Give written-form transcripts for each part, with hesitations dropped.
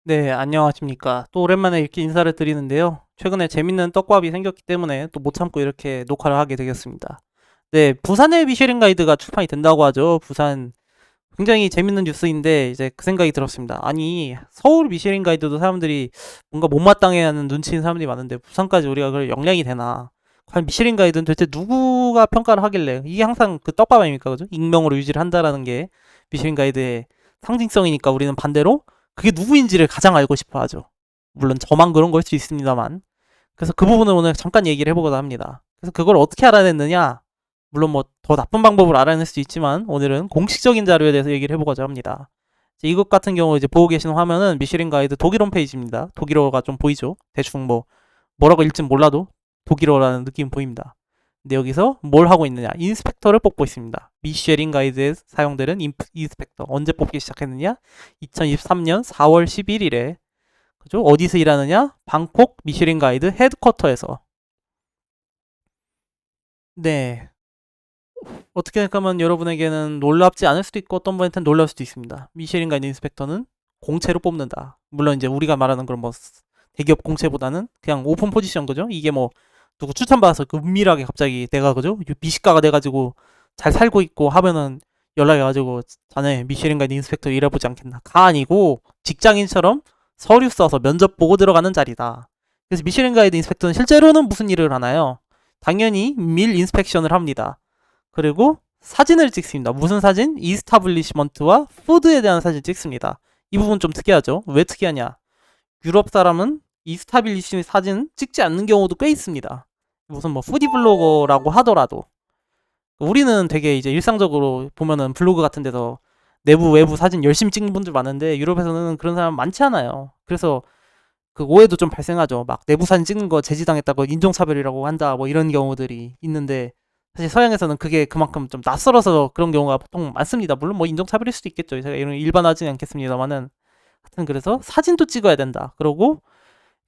네, 안녕하십니까. 또 오랜만에 이렇게 인사를 드리는데요. 최근에 재밌는 떡밥이 생겼기 때문에 또 못 참고 이렇게 녹화를 하게 되겠습니다. 네, 부산의 미쉐린 가이드가 출판이 된다고 하죠. 부산 굉장히 재밌는 뉴스인데 이제 그 생각이 들었습니다. 아니, 서울 미쉐린 가이드도 사람들이 뭔가 못마땅해하는 눈치인 사람들이 많은데 부산까지 우리가 그걸 역량이 되나? 과연 미쉐린 가이드는 도대체 누구가 평가를 하길래 이게 항상 그 떡밥 아닙니까, 그죠? 익명으로 유지를 한다라는 게 미쉐린 가이드의 상징성이니까 우리는 반대로 그게 누구인지를 가장 알고 싶어 하죠. 물론 저만 그런 걸 수 있습니다만. 그래서 그 부분을 오늘 잠깐 얘기를 해보고자 합니다. 그래서 그걸 어떻게 알아냈느냐? 물론 뭐 더 나쁜 방법을 알아낼 수 있지만 오늘은 공식적인 자료에 대해서 얘기를 해보고자 합니다. 이것 같은 경우 이제 보고 계시는 화면은 미쉐린 가이드 독일 홈페이지입니다. 독일어가 좀 보이죠? 대충 뭐 뭐라고 읽진 몰라도 독일어라는 느낌 보입니다. 근데 여기서 뭘 하고 있느냐? 인스펙터를 뽑고 있습니다. 미쉐린 가이드에 사용되는 인스펙터. 언제 뽑기 시작했느냐? 2023년 4월 11일에. 그죠? 어디서 일하느냐? 방콕 미쉐린 가이드 헤드쿼터에서. 네. 어떻게 생각하면 여러분에게는 놀랍지 않을 수도 있고 어떤 분한테는 놀랄 수도 있습니다. 미쉐린 가이드 인스펙터는 공채로 뽑는다. 물론 이제 우리가 말하는 그런 뭐 대기업 공채보다는 그냥 오픈 포지션 거죠. 이게 뭐 누구 추천받아서 그 은밀하게 갑자기 내가 그죠? 미식가가 돼가지고 잘 살고 있고 하면은 연락이 와가지고 자네 미쉐린 가이드 인스펙터 일해보지 않겠나. 가 아니고 직장인처럼 서류 써서 면접 보고 들어가는 자리다. 그래서 미쉐린 가이드 인스펙터는 실제로는 무슨 일을 하나요? 당연히 밀 인스펙션을 합니다. 그리고 사진을 찍습니다. 무슨 사진? 이스타블리시먼트와 푸드에 대한 사진 찍습니다. 이 부분 좀 특이하죠? 왜 특이하냐? 유럽 사람은 이스타빌리시 사진 찍지 않는 경우도 꽤 있습니다. 무슨 뭐 푸디 블로거라고 하더라도 우리는 되게 이제 일상적으로 보면은 블로그 같은 데서 내부 외부 사진 열심히 찍는 분들 많은데 유럽에서는 그런 사람 많지 않아요. 그래서 그 오해도 좀 발생하죠. 막 내부 사진 찍는 거 제지당했다고 인종차별이라고 한다 뭐 이런 경우들이 있는데 사실 서양에서는 그게 그만큼 좀 낯설어서 그런 경우가 보통 많습니다. 물론 뭐 인종차별일 수도 있겠죠. 제가 이런 일반화하지는 않겠습니다만은 하여튼 그래서 사진도 찍어야 된다. 그러고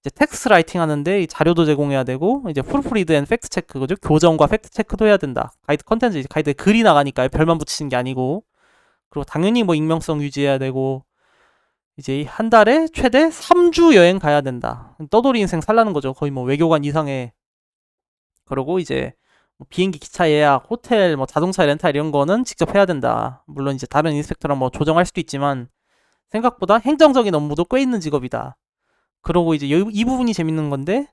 이제 텍스트 라이팅 하는데 이 자료도 제공해야 되고 이제 프루프리드 앤 팩트 체크 그죠? 교정과 팩트 체크도 해야 된다. 가이드 컨텐츠 가이드에 글이 나가니까 별만 붙이는 게 아니고 그리고 당연히 뭐 익명성 유지해야 되고 이제 한 달에 최대 3주 여행 가야 된다. 떠돌이 인생 살라는 거죠. 거의 뭐 외교관 이상의. 그러고 이제 뭐 비행기 기차 예약, 호텔, 뭐 자동차 렌탈 이런 거는 직접 해야 된다. 물론 이제 다른 인스펙터랑 뭐 조정할 수도 있지만 생각보다 행정적인 업무도 꽤 있는 직업이다. 그러고 이제 이 부분이 재밌는 건데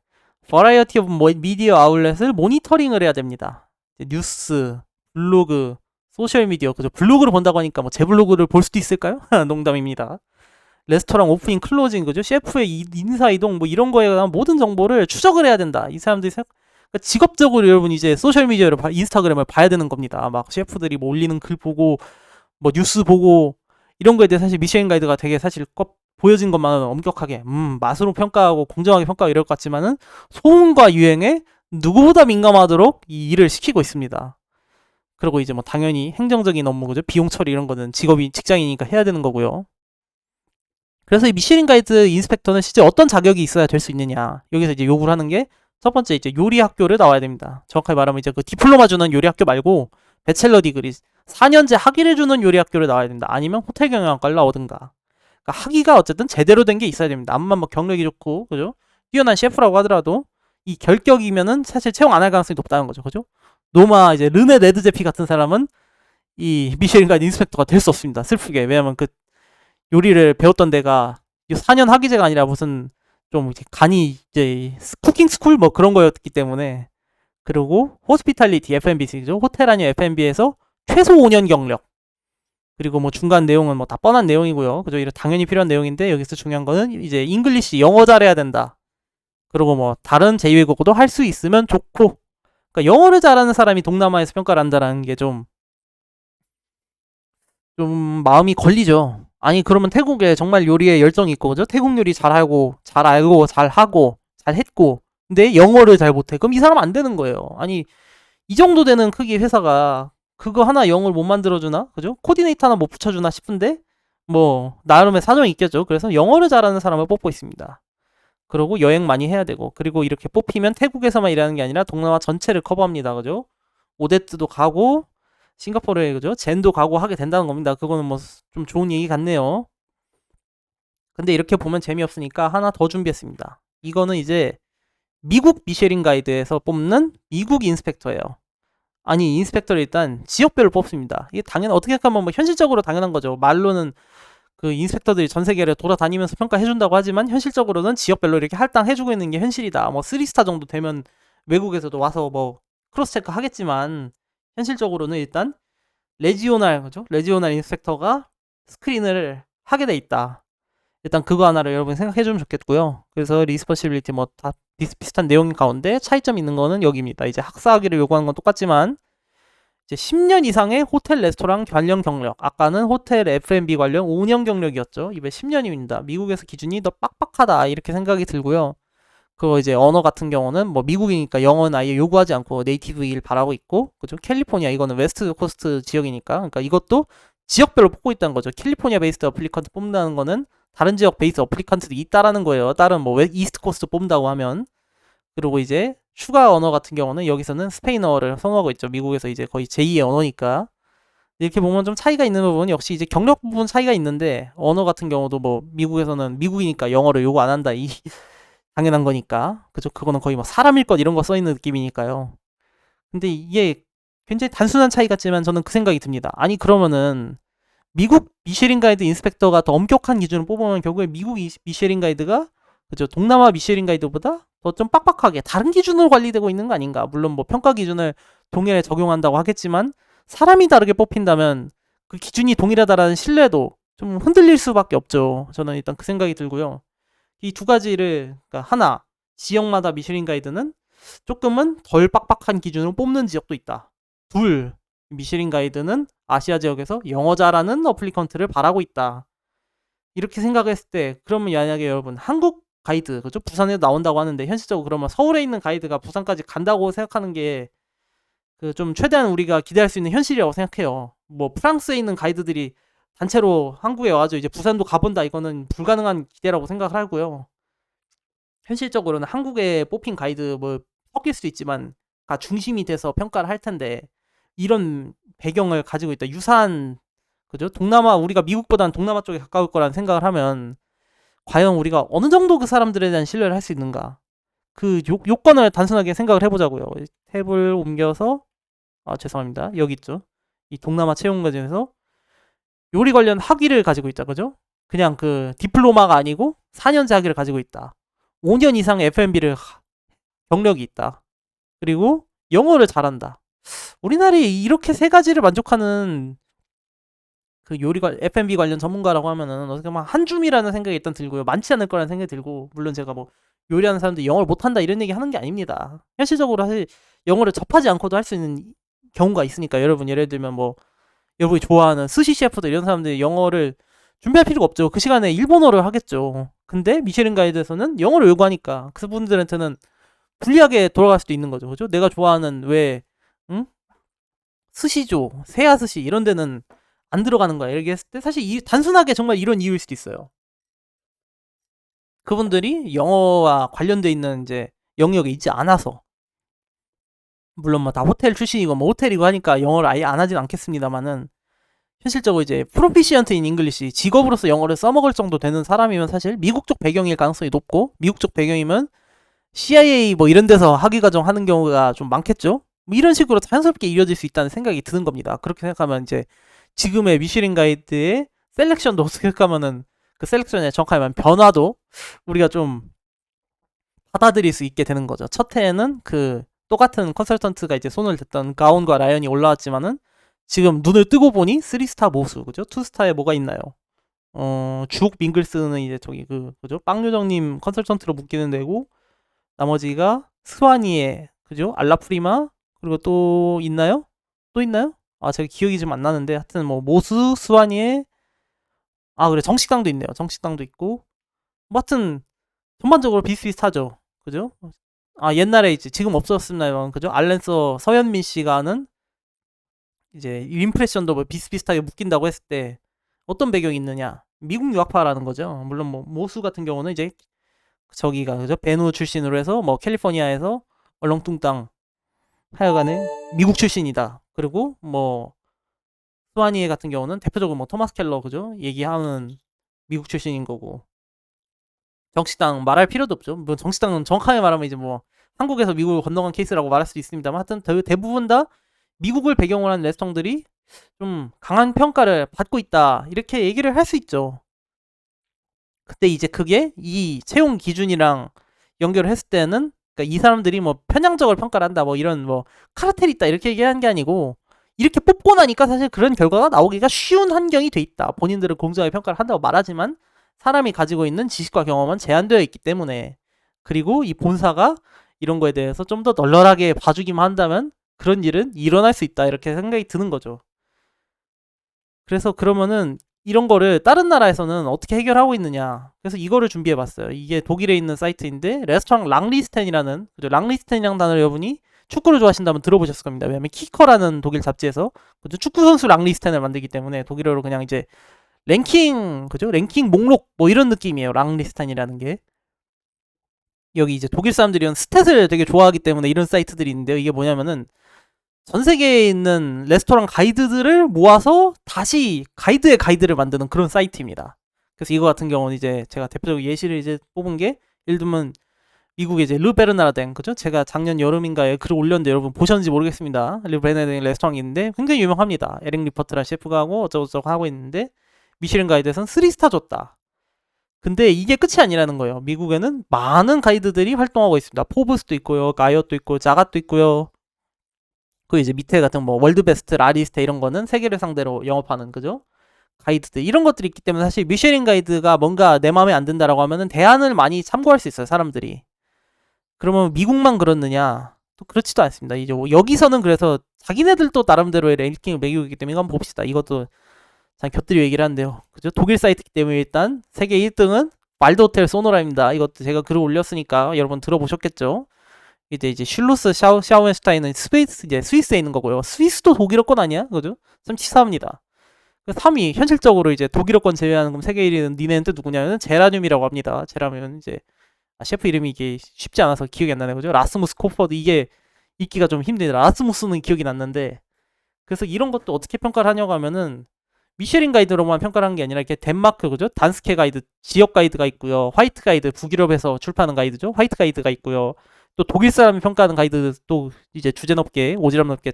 버라이어티 오브 미디어 아울렛을 모니터링을 해야 됩니다. 뉴스, 블로그, 소셜 미디어 그죠? 블로그를 본다고 하니까 뭐 제 블로그를 볼 수도 있을까요? 농담입니다. 레스토랑 오프닝 클로징 그죠? 셰프의 인사 이동 뭐 이런 거에 관한 모든 정보를 추적을 해야 된다. 이 사람들이 그러니까 직업적으로 여러분 이제 소셜 미디어를 인스타그램을 봐야 되는 겁니다. 막 셰프들이 뭐 올리는 글 보고 뭐 뉴스 보고 이런 거에 대해 사실 미쉐린 가이드가 되게 사실 보여진 것만은 엄격하게 맛으로 평가하고 공정하게 평가하고 이럴 것 같지만은 소음과 유행에 누구보다 민감하도록 이 일을 시키고 있습니다. 그리고 이제 뭐 당연히 행정적인 업무 그죠? 비용 처리 이런 거는 직업이 직장이니까 해야 되는 거고요. 그래서 이 미쉐린 가이드 인스펙터는 실제 어떤 자격이 있어야 될 수 있느냐. 여기서 이제 요구를 하는 게 첫 번째 이제 요리 학교를 나와야 됩니다. 정확하게 말하면 이제 그 디플로마 주는 요리 학교 말고 배첼러 디그리 4년제 학위를 주는 요리 학교를 나와야 됩니다. 아니면 호텔 경영학과를 나오든가. 그러니까 학위가 어쨌든 제대로 된 게 있어야 됩니다. 암만 뭐 경력이 좋고 그죠? 뛰어난 셰프라고 하더라도 이 결격이면은 사실 채용 안 할 가능성이 높다는 거죠. 그죠? 노마 이제 르네 레드제피 같은 사람은 이 미쉐린 가이드 인스펙터가 될 수 없습니다. 슬프게. 왜냐면 그 요리를 배웠던 데가 4년 학위제가 아니라 무슨 좀 간이 이제 쿠킹 스쿨 뭐 그런 거였기 때문에 그리고 호스피탈리티 F&B죠. 호텔 아니면 F&B에서 최소 5년 경력 그리고 뭐 중간 내용은 뭐 다 뻔한 내용이고요. 그죠? 이런 당연히 필요한 내용인데 여기서 중요한 거는 이제 잉글리시 영어 잘해야 된다. 그리고 뭐 다른 제2외국어도 할 수 있으면 좋고 그러니까 영어를 잘하는 사람이 동남아에서 평가를 한다는 게 좀 마음이 걸리죠. 아니 그러면 태국에 정말 요리에 열정이 있고 그죠? 태국 요리 잘하고 잘 알고 잘하고 잘했고 근데 영어를 잘 못해. 그럼 이 사람 안 되는 거예요. 아니 이 정도 되는 크기 회사가 그거 하나 영어를 못 만들어주나? 그죠? 코디네이터 하나 못 붙여주나 싶은데 뭐 나름의 사정이 있겠죠. 그래서 영어를 잘하는 사람을 뽑고 있습니다. 그리고 여행 많이 해야 되고 그리고 이렇게 뽑히면 태국에서만 일하는 게 아니라 동남아 전체를 커버합니다. 그죠? 오데트도 가고 싱가포르에 그죠? 젠도 가고 하게 된다는 겁니다. 그거는 뭐 좀 좋은 얘기 같네요. 근데 이렇게 보면 재미없으니까 하나 더 준비했습니다. 이거는 이제 미국 미쉐린 가이드에서 뽑는 미국 인스펙터예요. 아니, 인스펙터를 일단 지역별로 뽑습니다. 이게 어떻게 생각하면 뭐 현실적으로 당연한 거죠. 말로는 그 인스펙터들이 전 세계를 돌아다니면서 평가해준다고 하지만 현실적으로는 지역별로 이렇게 할당해주고 있는 게 현실이다. 뭐 3스타 정도 되면 외국에서도 와서 뭐 크로스 체크 하겠지만 현실적으로는 일단 레지오날, 그죠? 레지오날 인스펙터가 스크린을 하게 돼 있다. 일단 그거 하나를 여러분 생각해주면 좋겠고요. 그래서 리스포시빌리티 뭐 다 비슷비슷한 내용 가운데 차이점 있는 거는 여기입니다. 이제 학사학위를 요구하는 건 똑같지만 이제 10년 이상의 호텔 레스토랑 관련 경력. 아까는 호텔 F&B 관련 5년 경력이었죠. 이번 10년입니다. 미국에서 기준이 더 빡빡하다 이렇게 생각이 들고요. 그거 이제 언어 같은 경우는 뭐 미국이니까 영어는 아예 요구하지 않고 네이티브일 바라고 있고, 그죠? 캘리포니아 이거는 웨스트 코스트 지역이니까, 그러니까 이것도 지역별로 뽑고 있다는 거죠. 캘리포니아 베이스드 어플리컨트 뽑는다는 거는 다른 지역 베이스 어플리컨트도 있다라는 거예요. 다른 뭐 이스트 코스트 뽑는다고 하면. 그리고 이제 추가 언어 같은 경우는 여기서는 스페인어를 선호하고 있죠. 미국에서 이제 거의 제2의 언어니까. 이렇게 보면 좀 차이가 있는 부분은 역시 이제 경력 부분 차이가 있는데, 언어 같은 경우도 뭐 미국에서는 미국이니까 영어를 요구 안 한다 이 당연한 거니까, 그죠? 그거는 거의 뭐 사람일 것 이런 거 써 있는 느낌이니까요. 근데 이게 굉장히 단순한 차이 같지만 저는 그 생각이 듭니다. 아니 그러면은 미국 미쉐린 가이드 인스펙터가 더 엄격한 기준을 뽑으면 결국에 미국 미쉐린 가이드가, 그죠? 동남아 미쉐린 가이드보다 더 좀 빡빡하게 다른 기준으로 관리되고 있는 거 아닌가? 물론 뭐 평가 기준을 동일하게 적용한다고 하겠지만 사람이 다르게 뽑힌다면 그 기준이 동일하다라는 신뢰도 좀 흔들릴 수밖에 없죠. 저는 일단 그 생각이 들고요. 이 두 가지를, 그러니까 하나, 지역마다 미쉐린 가이드는 조금은 덜 빡빡한 기준으로 뽑는 지역도 있다. 둘, 미쉐린 가이드는 아시아 지역에서 영어 잘하는 어플리컨트를 바라고 있다. 이렇게 생각했을 때, 그러면 만약에 여러분 한국 가이드, 그죠? 부산에 나온다고 하는데 현실적으로 그러면 서울에 있는 가이드가 부산까지 간다고 생각하는 게 그 좀 최대한 우리가 기대할 수 있는 현실이라고 생각해요. 뭐 프랑스에 있는 가이드들이 단체로 한국에 와서 이제 부산도 가본다, 이거는 불가능한 기대라고 생각을 하고요. 현실적으로는 한국에 뽑힌 가이드 뭐 섞일 수도 있지만 가 중심이 돼서 평가를 할 텐데, 이런 배경을 가지고 있다. 유사한, 그죠? 동남아, 우리가 미국보다는 동남아 쪽에 가까울 거라는 생각을 하면 과연 우리가 어느 정도 그 사람들에 대한 신뢰를 할 수 있는가? 그 요건을 단순하게 생각을 해보자고요. 탭을 옮겨서, 아 죄송합니다. 여기 있죠. 이 동남아 채용과정에서 요리 관련 학위를 가지고 있다, 그죠? 그냥 그 디플로마가 아니고 4년제 학위를 가지고 있다. 5년 이상 F&B를 경력이 있다. 그리고 영어를 잘한다. 우리나라에 이렇게 세 가지를 만족하는 그 F&B 관련 전문가라고 하면은 어떻게 보면 한 줌이라는 생각이 일단 들고요. 많지 않을 거라는 생각이 들고, 물론 제가 뭐 요리하는 사람들이 영어를 못한다 이런 얘기 하는 게 아닙니다. 현실적으로 사실 영어를 접하지 않고도 할 수 있는 경우가 있으니까. 여러분 예를 들면 뭐 여러분이 좋아하는 스시 셰프들 이런 사람들이 영어를 준비할 필요가 없죠. 그 시간에 일본어를 하겠죠. 근데 미쉐린 가이드에서는 영어를 요구하니까 그분들한테는 불리하게 돌아갈 수도 있는 거죠. 그죠? 내가 좋아하는 왜 응? 스시조, 세야 스시 이런 데는 안 들어가는 거야. 이렇게 했을 때 사실 단순하게 정말 이런 이유일 수도 있어요. 그분들이 영어와 관련돼 있는 이제 영역에 있지 않아서. 물론 뭐 다 호텔 출신이고 뭐 호텔이고 하니까 영어를 아예 안 하진 않겠습니다만은, 현실적으로 이제 프로피시언트 인 잉글리시, 직업으로서 영어를 써먹을 정도 되는 사람이면 사실 미국 쪽 배경일 가능성이 높고, 미국 쪽 배경이면 CIA 뭐 이런 데서 학위 과정 하는 경우가 좀 많겠죠. 뭐 이런 식으로 자연스럽게 이어질 수 있다는 생각이 드는 겁니다. 그렇게 생각하면 이제 지금의 미슐린 가이드의 셀렉션도 어떻게 생각하면은 그 셀렉션의 정확하게 말하면 변화도 우리가 좀 받아들일 수 있게 되는 거죠. 첫 해에는 그 똑같은 컨설턴트가 이제 손을 댔던 가온과 라이언이 올라왔지만은 지금 눈을 뜨고 보니 3스타 모수, 그죠? 2스타에 뭐가 있나요? 주옥 밍글스는 이제 저기 그죠? 빵요정님 컨설턴트로 묶이는 데고, 나머지가 스와니에, 그죠? 알라프리마, 그리고 또 있나요? 또 있나요? 아 제가 기억이 좀 안 나는데 하여튼 뭐 모수, 스와니에, 아 그래 정식당도 있네요. 정식당도 있고, 뭐 하여튼 전반적으로 비슷비슷하죠. 그죠? 아 옛날에 이제 지금 없었습니다만, 그죠? 알렌서 서현민 씨가 하는 이제 임프레션도 뭐 비슷비슷하게 묶인다고 했을 때 어떤 배경이 있느냐? 미국 유학파라는 거죠. 물론 뭐 모수 같은 경우는 이제 저기가, 그죠? 베누 출신으로 해서 뭐 캘리포니아에서 얼렁뚱땅 하여간에 미국 출신이다. 그리고 뭐 스와니에 같은 경우는 대표적으로 뭐 토마스 켈러, 그죠? 얘기하는 미국 출신인 거고, 정식당 말할 필요도 없죠. 뭐 정식당은 정확하게 말하면 이제 뭐 한국에서 미국을 건너간 케이스라고 말할 수도 있습니다만, 하여튼 대부분 다 미국을 배경으로 한 레스토랑들이 좀 강한 평가를 받고 있다, 이렇게 얘기를 할 수 있죠. 그때 이제 그게 이 채용 기준이랑 연결을 했을 때는, 그러니까 이 사람들이 뭐 편향적으로 평가를 한다, 뭐 이런 뭐 카르텔이 있다 이렇게 얘기하는 게 아니고, 이렇게 뽑고 나니까 사실 그런 결과가 나오기가 쉬운 환경이 돼 있다. 본인들은 공정하게 평가를 한다고 말하지만 사람이 가지고 있는 지식과 경험은 제한되어 있기 때문에, 그리고 이 본사가 이런 거에 대해서 좀 더 널널하게 봐주기만 한다면 그런 일은 일어날 수 있다, 이렇게 생각이 드는 거죠. 그래서 그러면은 이런 거를 다른 나라에서는 어떻게 해결하고 있느냐. 그래서 이거를 준비해 봤어요. 이게 독일에 있는 사이트인데, 레스토랑 랑리스텐이라는, 그죠? 랑리스텐이라는 단어를 여러분이 축구를 좋아하신다면 들어보셨을 겁니다. 왜냐면 키커라는 독일 잡지에서, 그죠? 축구 선수 랑리스텐을 만들기 때문에 독일어로 그냥 이제 랭킹, 그죠? 랭킹 목록 뭐 이런 느낌이에요. 랑리스텐이라는 게. 여기 이제 독일 사람들이 이런 스탯을 되게 좋아하기 때문에 이런 사이트들이 있는데요. 이게 뭐냐면은 전 세계에 있는 레스토랑 가이드들을 모아서 다시 가이드의 가이드를 만드는 그런 사이트입니다. 그래서 이거 같은 경우는 이제 제가 대표적으로 예시를 이제 뽑은 게, 예를 들면 미국의 이제 르 베르나르댕, 그죠? 제가 작년 여름인가에 글을 올렸는데 여러분 보셨는지 모르겠습니다. 르 베르나르댕 레스토랑이 있는데 굉장히 유명합니다. 에릭 리퍼트라는 셰프가 하고 어쩌고저쩌고 하고 있는데, 미슐랭 가이드에서는 3스타 줬다. 근데 이게 끝이 아니라는 거예요. 미국에는 많은 가이드들이 활동하고 있습니다. 포브스도 있고요, 가이엇도 있고, 자갓도 있고요. 그 이제 밑에 같은 뭐 월드베스트, 라리스테 이런 거는 세계를 상대로 영업하는, 그죠? 가이드들 이런 것들이 있기 때문에 사실 미쉐린 가이드가 뭔가 내 마음에 안 든다라고 하면은 대안을 많이 참고할 수 있어요, 사람들이. 그러면 미국만 그렇느냐? 또 그렇지도 않습니다. 이제 뭐 여기서는 그래서 자기네들도 나름대로의 랭킹을 매기고 있기 때문에 한번 봅시다. 이것도 참 곁들여 얘기를 하는데요. 그죠? 독일 사이트이기 때문에 일단 세계 1등은 말드 호텔 소노라입니다. 이것도 제가 글을 올렸으니까 여러분 들어보셨겠죠? 이제 슐루스 샤우엔슈타인은 이제 스위스에 있는 거고요. 스위스도 독일어권 아니야? 그죠? 참 치사합니다. 3위 현실적으로 이제 독일어권 제외하는, 그럼 세계 1위는 니네는 또 누구냐면 제라늄이라고 합니다. 제라늄 이제 셰프 이름이 이게 쉽지 않아서 기억이 안 나네, 그죠? 라스무스 코퍼드, 이게 읽기가 좀 힘드니다. 라스무스는 기억이 났는데, 그래서 이런 것도 어떻게 평가를 하냐고 하면은 미쉐린 가이드로만 평가를 하는 게 아니라 이렇게 덴마크, 그죠? 단스케 가이드, 지역 가이드가 있고요. 화이트 가이드, 북유럽에서 출판하는 가이드죠. 화이트 가이드가 있고요. 또 독일 사람이 평가하는 가이드, 또 이제 주제 넓게, 오지랖 넓게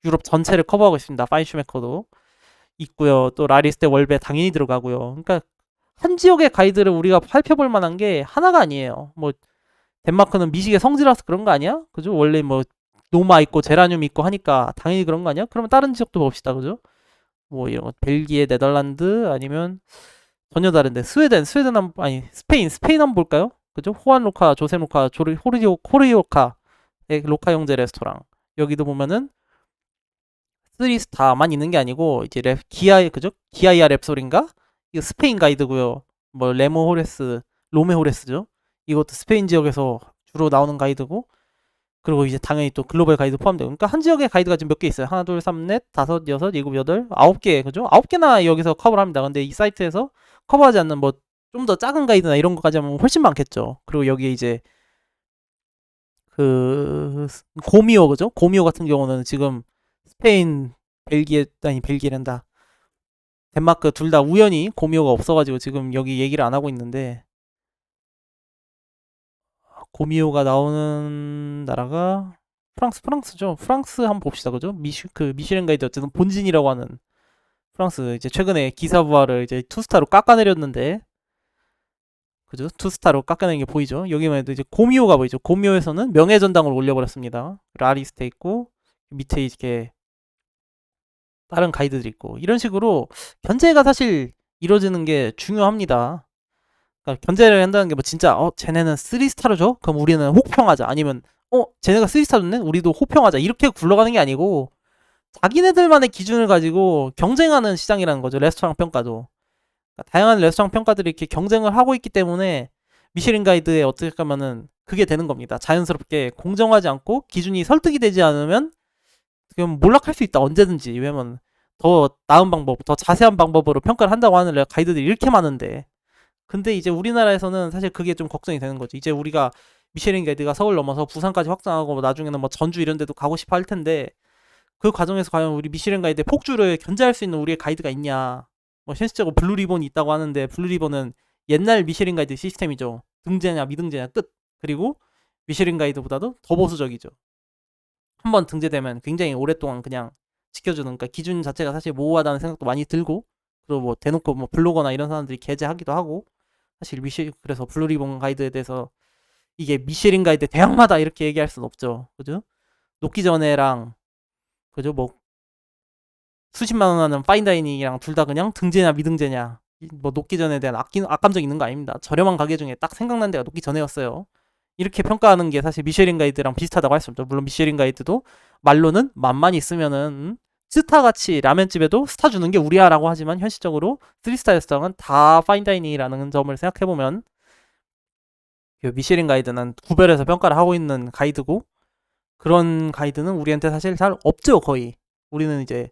유럽 전체를 커버하고 있습니다. 파인슈메커도 있고요. 또 라리스테 월베 당연히 들어가고요. 그러니까 한 지역의 가이드를 우리가 살펴볼 만한 게 하나가 아니에요. 뭐 덴마크는 미식의 성지라서 그런 거 아니야? 그죠? 원래 뭐 노마 있고 제라늄 있고 하니까 당연히 그런 거 아니야? 그러면 다른 지역도 봅시다. 그죠? 뭐 이런 거 벨기에, 네덜란드, 아니면 전혀 다른데 스웨덴 아니 스페인 한번 볼까요? 그죠? 호안 로카, 조세 로카, 호리오카의 로카 형제 레스토랑. 여기도 보면은 3스타만 있는 게 아니고 이제 그죠? 기아이아 랩솔인가? 이거 스페인 가이드고요. 뭐 로메 호레스죠. 이것도 스페인 지역에서 주로 나오는 가이드고, 그리고 이제 당연히 또 글로벌 가이드 포함되고, 그러니까 한 지역의 가이드가 지금 몇 개 있어요. 하나, 둘, 삼, 넷, 다섯, 여섯, 일곱, 여덟, 9개, 그죠? 9개나 여기서 커버를 합니다. 근데 이 사이트에서 커버하지 않는 뭐 좀 더 작은 가이드나 이런 거까지 하면 훨씬 많겠죠. 그리고 여기에 이제 그 고미오, 그죠? 고미오 같은 경우는 지금 스페인, 벨기에란다. 덴마크 둘 다 우연히 고미오가 없어가지고 지금 여기 얘기를 안 하고 있는데, 고미오가 나오는 나라가 프랑스죠. 프랑스 한번 봅시다. 그죠? 미슐랭 가이드 어쨌든 본진이라고 하는 프랑스, 이제 최근에 기사 부하를 이제 투스타로 깎아내렸는데, 그죠? 투스타로 깎아낸 게 보이죠? 여기만 해도 이제 고미오가 보이죠? 고미오에서는 명예전당을 올려버렸습니다. 라리스테 있고, 밑에 이렇게 다른 가이드들이 있고, 이런 식으로 견제가 사실 이루어지는 게 중요합니다. 그러니까 견제를 한다는 게 뭐 진짜 쟤네는 3스타로 줘? 그럼 우리는 혹평하자. 아니면 쟤네가 3스타 줬네? 우리도 혹평하자. 이렇게 굴러가는 게 아니고 자기네들만의 기준을 가지고 경쟁하는 시장이라는 거죠. 레스토랑 평가도. 그러니까 다양한 레스토랑 평가들이 이렇게 경쟁을 하고 있기 때문에 미슐린 가이드에 어떻게 하면은 그게 되는 겁니다. 자연스럽게 공정하지 않고 기준이 설득이 되지 않으면 그럼 몰락할 수 있다. 언제든지. 왜냐면 더 나은 방법, 더 자세한 방법으로 평가를 한다고 하는 가이드들이 이렇게 많은데, 근데 이제 우리나라에서는 사실 그게 좀 걱정이 되는 거죠. 이제 우리가 미쉐린 가이드가 서울 넘어서 부산까지 확장하고 뭐 나중에는 뭐 전주 이런 데도 가고 싶어 할 텐데, 그 과정에서 과연 우리 미쉐린 가이드의 폭주를 견제할 수 있는 우리의 가이드가 있냐. 뭐 현실적으로 블루리본이 있다고 하는데, 블루리본은 옛날 미쉐린 가이드 시스템이죠. 등재냐 미등재냐 끝. 그리고 미쉐린 가이드보다도 더 보수적이죠. 한번 등재되면 굉장히 오랫동안 그냥 지켜주는, 그러니까 기준 자체가 사실 모호하다는 생각도 많이 들고, 그리고 뭐 대놓고 뭐 블로거나 이런 사람들이 게재하기도 하고, 사실 그래서 블루리본 가이드에 대해서 이게 미쉐린 가이드 대학마다 이렇게 얘기할 순 없죠. 그죠? 녹기 전에랑 그죠? 뭐 수십만 원 하는 파인다이닝이랑 둘 다 그냥 등재냐 미등재냐, 뭐 녹기 전에 대한 악감정 있는 거 아닙니다. 저렴한 가게 중에 딱 생각난 데가 녹기 전에였어요. 이렇게 평가하는 게 사실 미쉐린 가이드랑 비슷하다고 할 수 없죠. 물론 미쉐린 가이드도 말로는 맛만 있으면은 스타같이 라면집에도 스타 주는 게 우리야라고 하지만, 현실적으로 3스타 레스토랑은 다 파인다이닝이라는 점을 생각해보면 미쉐린 가이드는 구별해서 평가를 하고 있는 가이드고, 그런 가이드는 우리한테 사실 잘 없죠. 거의 우리는 이제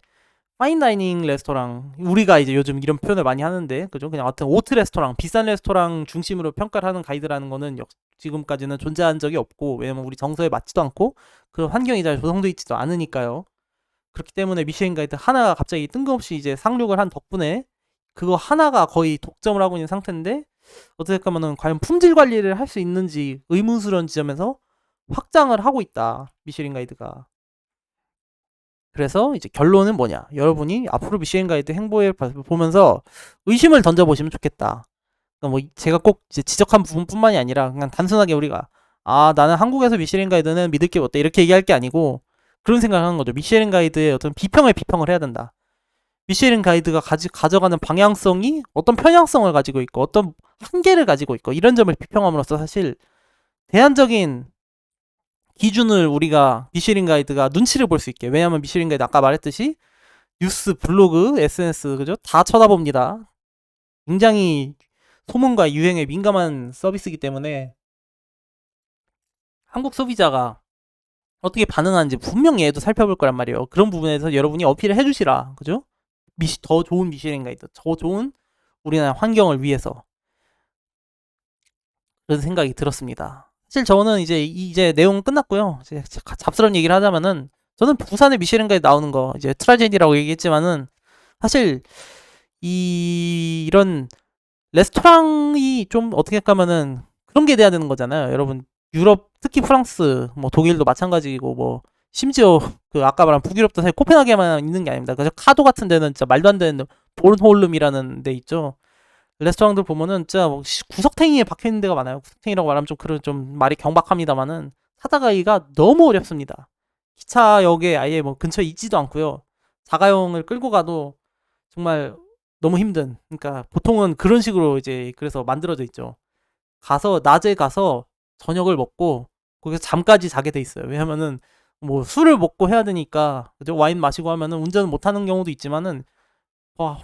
파인다이닝 레스토랑, 우리가 이제 요즘 이런 표현을 많이 하는데, 그죠? 그냥 어떤 오트 레스토랑, 비싼 레스토랑 중심으로 평가를 하는 가이드라는 거는 지금까지는 존재한 적이 없고, 왜냐면 우리 정서에 맞지도 않고 그런 환경이 잘 조성되어 있지도 않으니까요. 그렇기 때문에 미쉐린 가이드 하나가 갑자기 뜬금없이 이제 상륙을 한 덕분에 그거 하나가 거의 독점을 하고 있는 상태인데, 어떻게 보면은 과연 품질 관리를 할 수 있는지 의문스러운 지점에서 확장을 하고 있다, 미쉐린 가이드가. 그래서 이제 결론은 뭐냐? 여러분이 앞으로 미쉐린 가이드 행보에 보면서 의심을 던져보시면 좋겠다. 그러니까 뭐 제가 꼭 이제 지적한 부분뿐만이 아니라, 그냥 단순하게 우리가 나는 한국에서 미쉐린 가이드는 믿을 게 없다 이렇게 얘기할 게 아니고, 그런 생각을 하는 거죠. 미쉐린 가이드의 어떤 비평을 해야 된다. 미쉐린 가이드가 가져가는 방향성이 어떤 편향성을 가지고 있고 어떤 한계를 가지고 있고, 이런 점을 비평함으로써 사실 대안적인 기준을 우리가 미쉐린 가이드가 눈치를 볼 수 있게, 왜냐하면 미쉐린 가이드 아까 말했듯이 뉴스, 블로그, SNS 그죠? 다 쳐다봅니다. 굉장히 소문과 유행에 민감한 서비스이기 때문에 한국 소비자가 어떻게 반응하는지 분명히 얘도 살펴볼 거란 말이에요. 그런 부분에서 여러분이 어필을 해주시라, 그죠? 더 좋은 미쉐린 가이드, 더 좋은 우리나라 환경을 위해서, 그런 생각이 들었습니다. 사실 저는 이제 내용은 끝났고요. 이제 잡스러운 얘기를 하자면은, 저는 부산의 미쉐린 가이드 나오는 거 이제 트라제디라고 얘기했지만은, 사실 이런 레스토랑이 좀 어떻게 할까면은 그런 게 돼야 되는 거잖아요. 여러분, 유럽, 특히 프랑스, 뭐 독일도 마찬가지고, 뭐 심지어 그 아까 말한 북유럽도 사실 코펜하겐만 있는 게 아닙니다. 그래서 카도 같은 데는 진짜 말도 안 되는 보른홀름이라는 데 있죠. 레스토랑들 보면은 진짜 뭐 구석탱이에 박혀 있는 데가 많아요. 구석탱이라고 말하면 좀 그런, 좀 말이 경박합니다만은 찾아가기가 너무 어렵습니다. 기차역에 아예 뭐 근처에 있지도 않고요. 자가용을 끌고 가도 정말 너무 힘든. 그러니까 보통은 그런 식으로 이제 그래서 만들어져 있죠. 낮에 가서 저녁을 먹고 거기서 잠까지 자게 돼 있어요. 왜냐면은 뭐 술을 먹고 해야 되니까, 그죠? 와인 마시고 하면은 운전을 못 하는 경우도 있지만은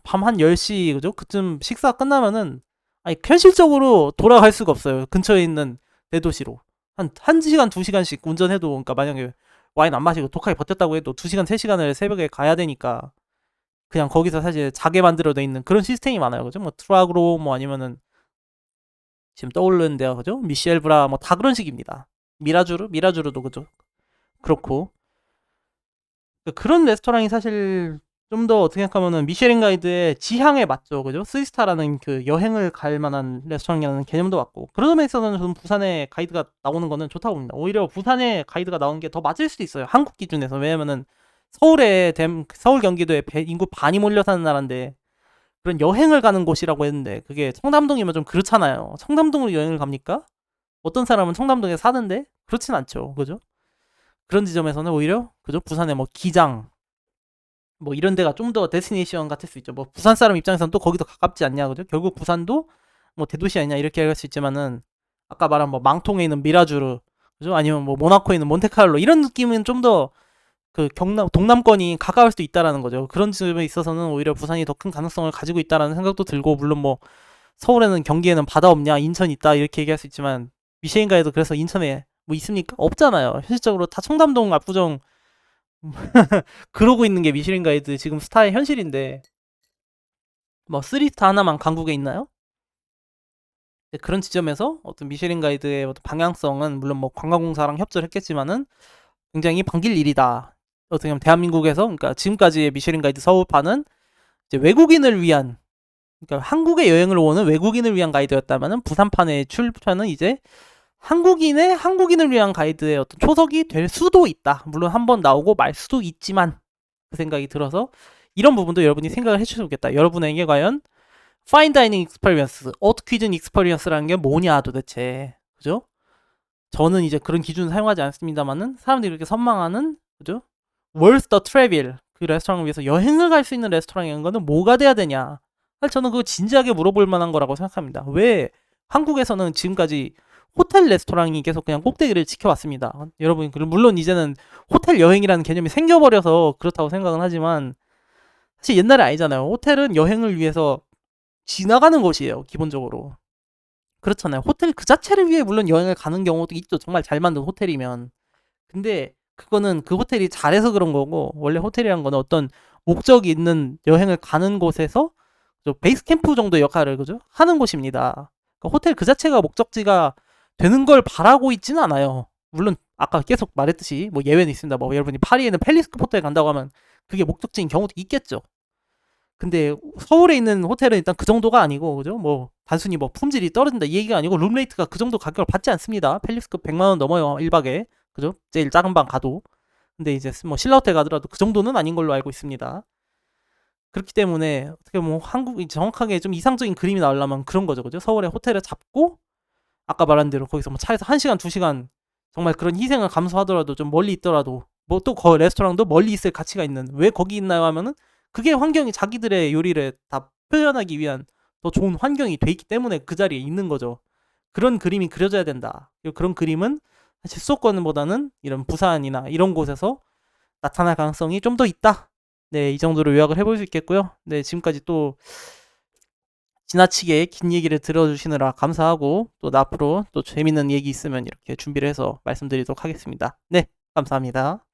밤 한 10시 그죠? 그쯤 식사 끝나면은 아니 현실적으로 돌아갈 수가 없어요. 근처에 있는 대도시로. 한 1시간, 2시간씩 운전해도, 그러니까 만약에 와인 안 마시고 독하게 버텼다고 해도 2시간, 3시간을 새벽에 가야 되니까 그냥 거기서 사실 자게 만들어져 있는 그런 시스템이 많아요. 그죠? 뭐 트라그로, 뭐 아니면은 지금 떠오르는 데가 그죠? 미셸 브라, 뭐 다 그런 식입니다. 미라주르도 그죠? 그렇고, 그런 레스토랑이 사실 좀 더 어떻게 생각하면은 미쉐린 가이드의 지향에 맞죠, 그죠? 스위스타라는 그 여행을 갈 만한 레스토랑이라는 개념도 맞고, 그런 점에 있어서는 저는 부산에 가이드가 나오는 거는 좋다고 봅니다. 오히려 부산에 가이드가 나오는 게 더 맞을 수도 있어요, 한국 기준에서. 왜냐면은 서울 경기도에 인구 반이 몰려 사는 나라인데, 그런 여행을 가는 곳이라고 했는데 그게 청담동이면 좀 그렇잖아요. 청담동으로 여행을 갑니까? 어떤 사람은 청담동에 사는데 그렇진 않죠, 그죠? 그런 지점에서는 오히려 그죠, 부산의 뭐 기장 뭐 이런 데가 좀 더 데스티네이션 같을 수 있죠. 뭐 부산 사람 입장에서는 또 거기도 가깝지 않냐, 그죠? 결국 부산도 뭐 대도시 아니냐 이렇게 할 수 있지만은, 아까 말한 뭐 망통에 있는 미라주르, 그죠? 아니면 뭐 모나코에 있는 몬테카를로, 이런 느낌은 좀 더 그 동남권이 가까울 수도 있다라는 거죠. 그런 점에 있어서는 오히려 부산이 더 큰 가능성을 가지고 있다라는 생각도 들고, 물론 뭐 서울에는, 경기에는 바다 없냐, 인천 있다 이렇게 얘기할 수 있지만, 미쉐린가에도 그래서 인천에 뭐 있습니까? 없잖아요. 현실적으로 다 청담동 압구정 그러고 있는 게 미쉐린 가이드 지금 스타의 현실인데, 뭐 3스타 하나만 강국에 있나요? 그런 지점에서 어떤 미쉐린 가이드의 어떤 방향성은 물론 뭐 관광공사랑 협조를 했겠지만은 굉장히 반길 일이다. 어떻게 보면 대한민국에서, 그러니까 지금까지의 미쉐린 가이드 서울파는 이제 외국인을 위한 그러니까 한국에 여행을 오는 외국인을 위한 가이드였다면은 부산판의 출판은 이제 한국인을 위한 가이드의 어떤 초석이 될 수도 있다. 물론 한번 나오고 말 수도 있지만 그 생각이 들어서 이런 부분도 여러분이 생각을 해주시면 좋겠다. 여러분에게 과연 파인 다이닝 익스퍼리언스, 어트퀴즌 익스퍼리언스라는 게 뭐냐 도대체. 그죠? 저는 이제 그런 기준을 사용하지 않습니다만은 사람들이 이렇게 선망하는 그죠? Worth the travel 그 레스토랑을 위해서 여행을 갈 수 있는 레스토랑인 거는 뭐가 돼야 되냐? 사실 저는 그거 진지하게 물어볼 만한 거라고 생각합니다. 왜 한국에서는 지금까지 호텔 레스토랑이 계속 그냥 꼭대기를 지켜왔습니다. 여러분 물론 이제는 호텔 여행이라는 개념이 생겨버려서 그렇다고 생각은 하지만 사실 옛날에 아니잖아요. 호텔은 여행을 위해서 지나가는 곳이에요. 기본적으로. 그렇잖아요. 호텔 그 자체를 위해 물론 여행을 가는 경우도 있죠. 정말 잘 만든 호텔이면. 근데 그거는 그 호텔이 잘해서 그런 거고 원래 호텔이란 거는 어떤 목적이 있는 여행을 가는 곳에서 베이스 캠프 정도의 역할을 그죠? 하는 곳입니다. 그러니까 호텔 그 자체가 목적지가 되는 걸 바라고 있지는 않아요. 물론 아까 계속 말했듯이 뭐 예외는 있습니다. 뭐 여러분이 파리에는 팰리스크 호텔 간다고 하면 그게 목적지인 경우도 있겠죠. 근데 서울에 있는 호텔은 일단 그 정도가 아니고 그죠? 뭐 단순히 뭐 품질이 떨어진다 이 얘기가 아니고 룸레이트가 그 정도 가격을 받지 않습니다. 팰리스급 100만 원 넘어요 1박에 그죠? 제일 작은 방 가도. 근데 이제 뭐 신라 호텔 가더라도 그 정도는 아닌 걸로 알고 있습니다. 그렇기 때문에 어떻게 뭐 한국이 정확하게 좀 이상적인 그림이 나오려면 그런 거죠, 그죠? 서울에 호텔을 잡고 아까 말한 대로 거기서 뭐 차에서 1시간 2시간 정말 그런 희생을 감수하더라도 좀 멀리 있더라도 뭐 또 그 레스토랑도 멀리 있을 가치가 있는 왜 거기 있나요 하면은 그게 환경이 자기들의 요리를 다 표현하기 위한 더 좋은 환경이 돼 있기 때문에 그 자리에 있는 거죠. 그런 그림이 그려져야 된다. 그런 그림은 사실 수도권보다는 이런 부산이나 이런 곳에서 나타날 가능성이 좀 더 있다. 네, 이 정도로 요약을 해볼 수 있겠고요. 네, 지금까지 또 지나치게 긴 얘기를 들어주시느라 감사하고 또 앞으로 또 재밌는 얘기 있으면 이렇게 준비를 해서 말씀드리도록 하겠습니다. 네, 감사합니다.